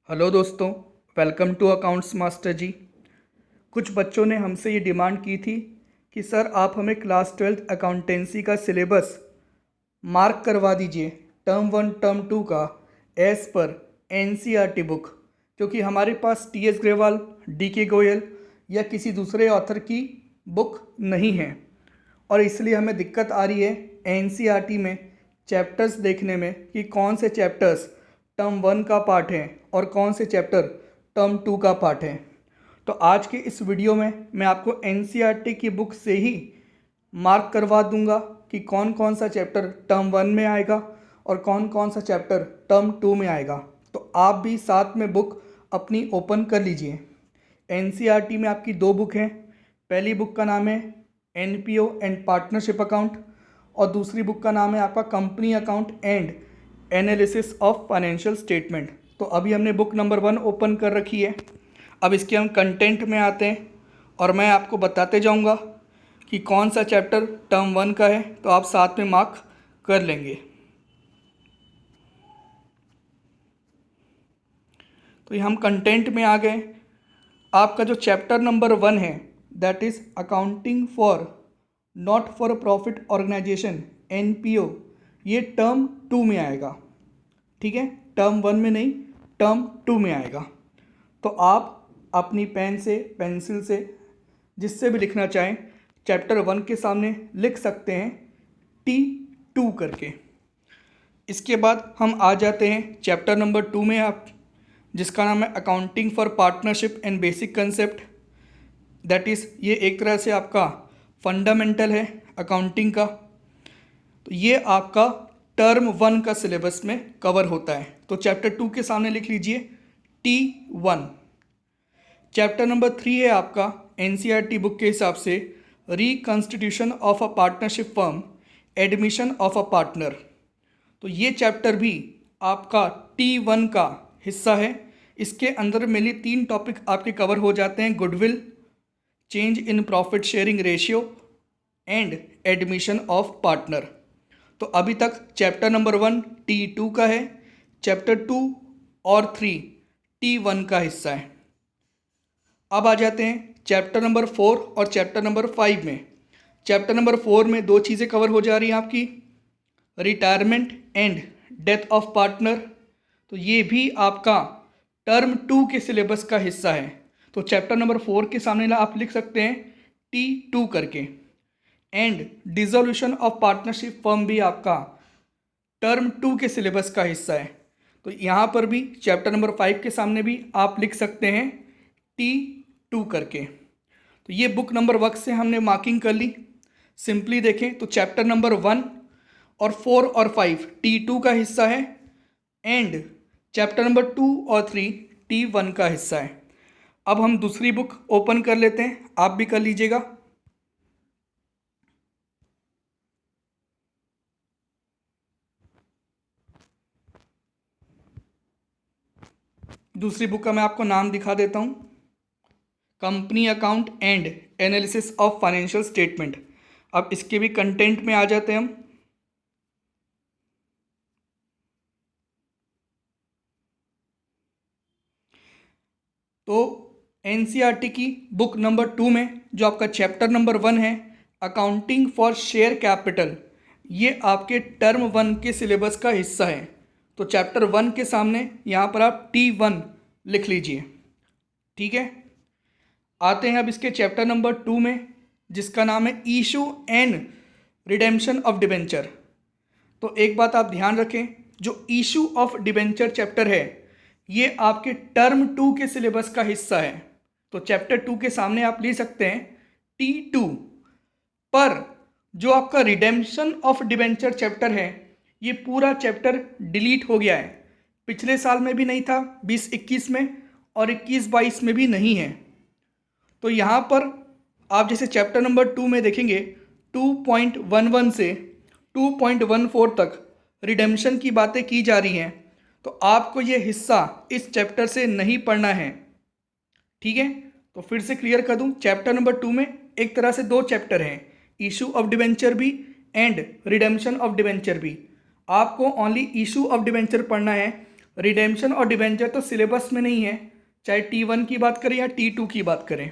Hello दोस्तों, welcome to accounts master जी। कुछ बच्चों ने हमसे ये डिमांड की थी कि सर आप हमें क्लास 12th अकाउंटेंसी का सिलेबस मार्क करवा दीजिए, टर्म 1 टर्म 2 का एज़ पर एनसीईआरटी बुक, क्योंकि हमारे पास टीएस ग्रेवाल, डीके गोयल या किसी दूसरे ऑथर की बुक नहीं है और इसलिए हमें दिक्कत आ रही है एनसीईआरटी में चैप्टर्स देखने में कि कौन से चैप्टर्स टर्म 1 का पार्ट हैं और कौन से चैप्टर टर्म 2 का पार्ट हैं। तो आज के इस वीडियो में मैं आपको एनसीईआरटी की बुक से ही मार्क करवा दूंगा कि कौन कौन सा चैप्टर टर्म 1 में आएगा और कौन कौन सा चैप्टर टर्म 2 में आएगा। तो आप भी साथ में बुक अपनी ओपन कर लीजिए। एनसीईआरटी में आपकी दो बुक हैं। पहली बुक का नाम है एनपीओ एंड पार्टनरशिप अकाउंट और दूसरी बुक का नाम है आपका company account and analysis of financial statement. तो अभी हमने बुक नंबर 1 ओपन कर रखी है। अब इसके हम कंटेंट में आते हैं और मैं आपको बताते जाऊंगा कि कौन सा चैप्टर टर्म 1 का है, तो आप साथ में मार्क कर लेंगे। तो ये हम कंटेंट में आ गए। आपका जो चैप्टर नंबर 1 है that is accounting for not for profit organization NPO, ये टर्म 2 में आएगा। ठीक है, टर्म 1 में नहीं, टर्म 2 में आएगा। तो आप अपनी पेन से, पेंसिल से, जिससे भी लिखना चाहें, चैप्टर 1 के सामने लिख सकते हैं T2 करके। इसके बाद हम आ जाते हैं चैप्टर नंबर 2 में, आप जिसका नाम है accounting for partnership and basic concept. That is ये एक तरह से आपका फंडामेंटल है अकाउंटिंग का। तो ये आपका टर्म 1 का सिलेबस में कवर होता है। तो चैप्टर 2 के सामने लिख लीजिए T1। चैप्टर नंबर 3 है आपका एनसीईआरटी बुक के हिसाब से reconstitution of a partnership firm, admission of a partner. तो ये चैप्टर भी आपका T1 का हिस्सा है। इसके अंदर मेनली 3 टॉपिक आपके कवर हो जाते हैं: goodwill, change in profit sharing ratio and admission of partner. तो अभी तक चैप्टर नंबर 1 T2 का है, चैप्टर 2 और 3 T1 का हिस्सा है। अब आ जाते हैं चैप्टर नंबर 4 और चैप्टर नंबर 5 में। चैप्टर नंबर 4 में 2 चीज़ें कवर हो जा रही हैं आपकी, retirement and death of partner. तो ये भी आपका टर्म 2 के सिलेबस का हिस्सा है। तो चैप्टर नंबर 4 के सामने आप लिख सकते हैं T2 करके। And dissolution of partnership firm भी आपका टर्म 2 के सिलेबस का हिस्सा है। तो यहाँ पर भी चैप्टर नंबर 5 के सामने भी आप लिख सकते हैं T2 करके। तो ये बुक नंबर वर्क से हमने मार्किंग कर ली। सिंपली देखें तो चैप्टर नंबर 1 और 4 और 5 T2 का हिस्सा है एंड चैप्टर नंबर 2 और 3 T1 का हिस्सा है। अब हम दूसरी बुक ओपन कर लेते हैं, आप भी कर लीजिएगा। दूसरी बुक का मैं आपको नाम दिखा देता हूँ, company account and analysis of financial statement. अब इसके भी कंटेंट में आ जाते हैं हम। तो एनसीईआरटी की बुक नंबर 2 में जो आपका चैप्टर नंबर 1 है अकाउंटिंग फॉर शेयर कैपिटल, ये आपके टर्म 1 के सिलेबस का हिस्सा है। तो चैप्टर 1 के सामने यहाँ पर आप T1 लिख लीजिए। ठीक है, आते हैं अब इसके चैप्टर नंबर 2 में जिसका नाम है issue and redemption of debenture. तो एक बात आप ध्यान रखें, जो इशू ऑफ डिबेंचर चैप्टर है ये आपके टर्म 2 के सिलेबस का हिस्सा है। तो चैप्टर 2 के सामने आप ले सकते हैं T2। पर जो आपका रिडेम्पशन ऑफ डिबेंचर चैप्टर है ये पूरा चैप्टर डिलीट हो गया है। पिछले साल में भी नहीं था 20-21 में, और 21-22 में भी नहीं है। तो यहाँ पर आप जैसे चैप्टर नंबर 2 में देखेंगे 2.11 से 2.14 तक रिडेम्पशन की बातें की जा रही हैं। तो आपको ये हिस्सा इस चैप्टर से नहीं पढ़ना है। ठीक है, तो फिर से क्लियर कर दूं, चैप्टर नंबर 2 में एक तरह से 2 चैप्टर हैं, इशू ऑफ डिबेंचर भी एंड रिडेम्पशन ऑफ डिबेंचर भी। आपको ओनली इशू ऑफ डिबेंचर पढ़ना है, रिडेम्पशन और डिबेंचर तो सिलेबस में नहीं है, चाहे T1 की बात करें या T2 की बात करें,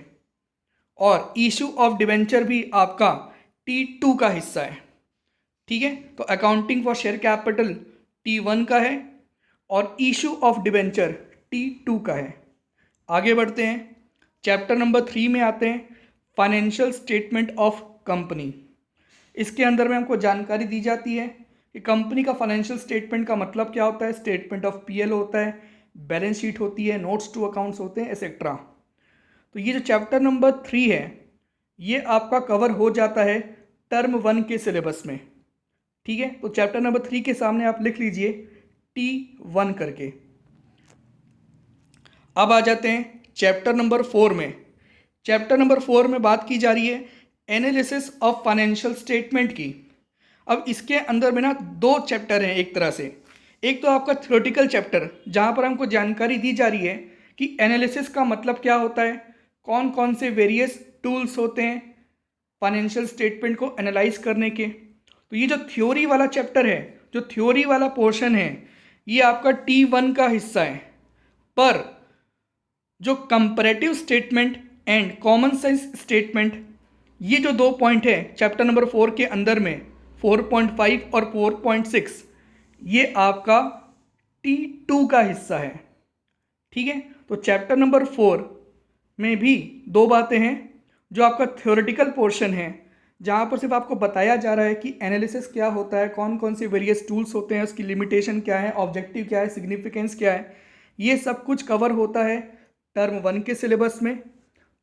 और इशू ऑफ डिबेंचर भी आपका T2 का हिस्सा है। ठीक है, तो accounting for share capital T1 का है और इशू ऑफ डिबेंचर T2 का है। आगे बढ़ते हैं, चैप्टर नंबर 3 में आते हैं, फाइनेंशियल स्टेटमेंट ऑफ कंपनी। इसके अंदर में हमको जानकारी दी जाती है कि कंपनी का फाइनेंशियल स्टेटमेंट का मतलब क्या होता है। स्टेटमेंट ऑफ पीएल होता है, बैलेंस शीट होती है, नोट्स टू अकाउंट्स होते हैं, एक्सेट्रा। तो ये जो चैप्टर नंबर 3 है ये आपका कवर हो जाता है टर्म 1 के सिलेबस में। ठीक है, तो चैप्टर नंबर 3 के सामने आप लिख लीजिए T1 करके। अब आ जाते हैं चैप्टर नंबर 4 में। चैप्टर नंबर 4 में बात की जा रही है एनालिसिस ऑफ फाइनेंशियल स्टेटमेंट की। अब इसके अंदर में ना 2 चैप्टर हैं एक तरह से। एक तो आपका थ्योरेटिकल चैप्टर जहाँ पर हमको जानकारी दी जा रही है कि एनालिसिस का मतलब क्या होता है, कौन कौन से वेरियस टूल्स होते हैं फाइनेंशियल स्टेटमेंट को एनालाइज करने के। तो ये जो थ्योरी वाला चैप्टर है, जो थ्योरी वाला पोर्शन है, ये आपका T1 का हिस्सा है। पर जो comparative statement and common sense statement, ये जो 2 पॉइंट है चैप्टर नंबर 4 के अंदर में 4.5 और 4.6, ये आपका T2 का हिस्सा है। ठीक है, तो चैप्टर नंबर 4 में भी 2 बातें हैं। जो आपका थ्योरेटिकल पोर्शन है जहाँ पर सिर्फ आपको बताया जा रहा है कि एनालिसिस क्या होता है, कौन कौन से वेरियस टूल्स होते हैं, उसकी लिमिटेशन क्या है, ऑब्जेक्टिव क्या है, सिग्निफिकेंस क्या है, ये सब कुछ कवर होता है टर्म 1 के सिलेबस में।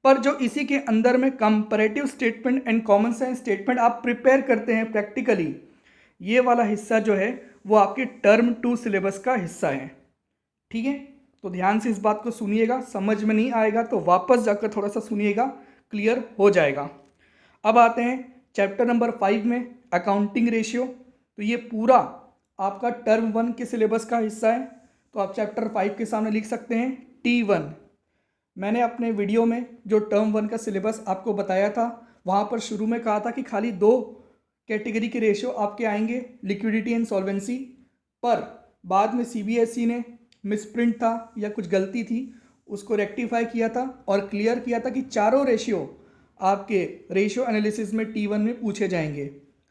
पर जो इसी के अंदर में comparative statement and common sense statement आप प्रिपेयर करते हैं प्रैक्टिकली, ये वाला हिस्सा जो है वो आपके टर्म 2 सिलेबस का हिस्सा है। ठीक है, तो ध्यान से इस बात को सुनिएगा, समझ में नहीं आएगा तो वापस जाकर थोड़ा सा सुनिएगा, क्लियर हो जाएगा। अब आते हैं चैप्टर नंबर 5 में, अकाउंटिंग रेशियो। तो ये पूरा आपका टर्म 1 के सिलेबस का हिस्सा है। तो आप चैप्टर 5 के सामने लिख सकते हैं T1। मैंने अपने वीडियो में जो टर्म 1 का सिलेबस आपको बताया था वहाँ पर शुरू में कहा था कि खाली 2 कैटेगरी के रेशियो आपके आएंगे, लिक्विडिटी एंड सॉल्वेंसी। पर बाद में CBSE ने मिसप्रिंट था या कुछ गलती थी, उसको रेक्टिफाई किया था और क्लियर किया था कि चारों रेशियो आपके रेशियो एनालिसिस में T1 में पूछे जाएंगे।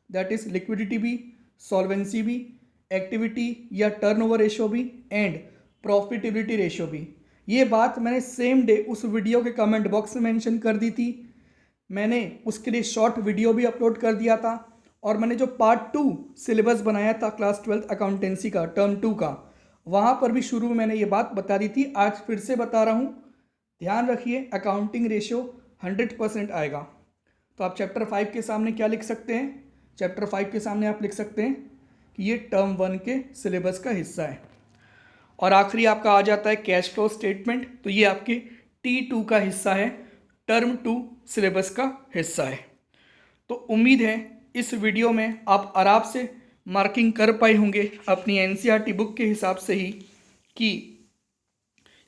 दैट इज़ लिक्विडिटी भी, सॉल्वेंसी भी, एक्टिविटी या टर्नओवर रेशियो भी एंड प्रॉफिटेबिलिटी रेशियो भी। ये बात मैंने सेम डे उस वीडियो के कमेंट बॉक्स में मेंशन कर दी थी। मैंने उसके लिए शॉर्ट वीडियो भी अपलोड कर दिया था और मैंने जो पार्ट 2 सिलेबस बनाया था क्लास 12th अकाउंटेंसी का टर्म 2 का, वहाँ पर भी शुरू में मैंने ये बात बता दी थी, आज फिर से बता रहा हूँ। ध्यान रखिए, अकाउंटिंग रेशियो 100% आएगा। तो आप चैप्टर 5 के सामने क्या लिख सकते हैं, चैप्टर 5 के सामने आप लिख सकते हैं कि ये टर्म 1 के सिलेबस का हिस्सा है। और आखिरी आपका आ जाता है कैश फ्लो स्टेटमेंट। तो ये आपके T2 का हिस्सा है, टर्म 2 सिलेबस का हिस्सा है। तो उम्मीद है इस वीडियो में आप आराम से मार्किंग कर पाए होंगे अपनी NCERT बुक के हिसाब से ही कि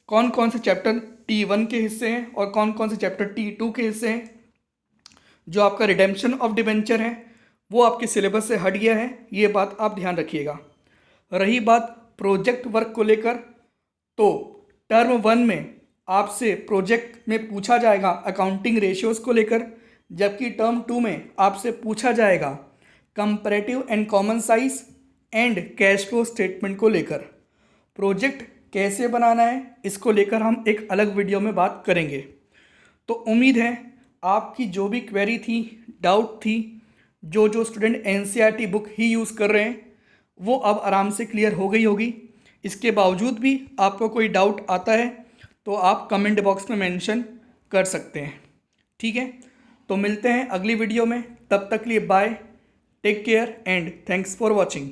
कौन कौन से चैप्टर T1 के हिस्से हैं और कौन कौन से चैप्टर T2 के हिस्से हैं। जो आपका रिडेम्पशन ऑफ डिबेंचर है वो आपके सिलेबस से हट गया है, ये बात आप ध्यान रखिएगा। रही बात प्रोजेक्ट वर्क को लेकर, तो टर्म 1 में आपसे प्रोजेक्ट में पूछा जाएगा अकाउंटिंग रेशियोज़ को लेकर, जबकि टर्म 2 में आपसे पूछा जाएगा comparative and common size and cash flow statement को लेकर। प्रोजेक्ट कैसे बनाना है इसको लेकर हम एक अलग वीडियो में बात करेंगे। तो उम्मीद है आपकी जो भी क्वेरी थी, डाउट थी, जो स्टूडेंट NCERT बुक ही यूज़ कर रहे हैं वो अब आराम से क्लियर हो गई होगी। इसके बावजूद भी आपको कोई डाउट आता है तो आप कमेंट बॉक्स में मेंशन कर सकते हैं। ठीक है, तो मिलते हैं अगली वीडियो में, तब तक लिए bye, take care and thanks for watching.